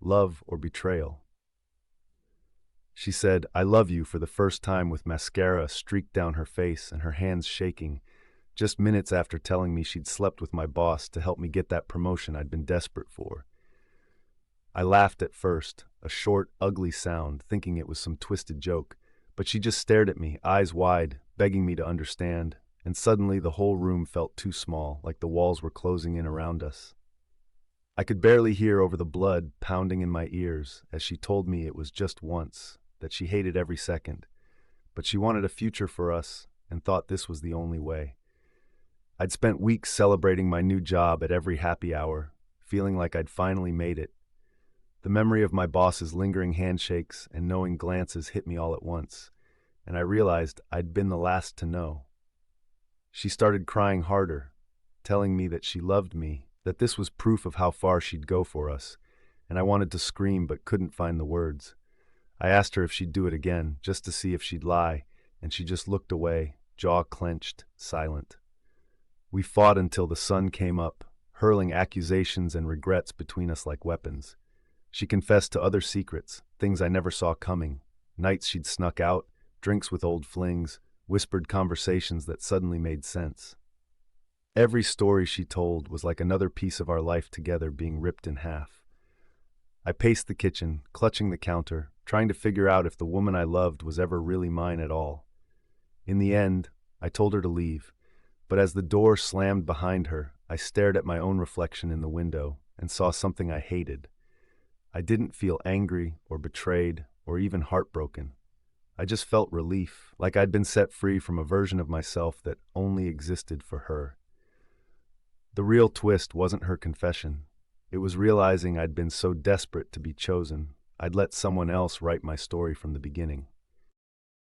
love or betrayal. She said, "I love you," for the first time with mascara streaked down her face and her hands shaking, just minutes after telling me she'd slept with my boss to help me get that promotion I'd been desperate for. I laughed at first, a short, ugly sound, thinking it was some twisted joke, but she just stared at me, eyes wide, begging me to understand, and suddenly the whole room felt too small, like the walls were closing in around us. I could barely hear over the blood pounding in my ears as she told me it was just once, that she hated every second, but she wanted a future for us and thought this was the only way. I'd spent weeks celebrating my new job at every happy hour, feeling like I'd finally made it. The memory of my boss's lingering handshakes and knowing glances hit me all at once, and I realized I'd been the last to know. She started crying harder, telling me that she loved me, that this was proof of how far she'd go for us, and I wanted to scream but couldn't find the words. I asked her if she'd do it again, just to see if she'd lie, and she just looked away, jaw clenched, silent. We fought until the sun came up, hurling accusations and regrets between us like weapons. She confessed to other secrets, things I never saw coming, nights she'd snuck out, drinks with old flings, whispered conversations that suddenly made sense. Every story she told was like another piece of our life together being ripped in half. I paced the kitchen, clutching the counter, trying to figure out if the woman I loved was ever really mine at all. In the end, I told her to leave, but as the door slammed behind her, I stared at my own reflection in the window and saw something I hated. I didn't feel angry or betrayed or even heartbroken. I just felt relief, like I'd been set free from a version of myself that only existed for her. The real twist wasn't her confession. It was realizing I'd been so desperate to be chosen, I'd let someone else write my story from the beginning.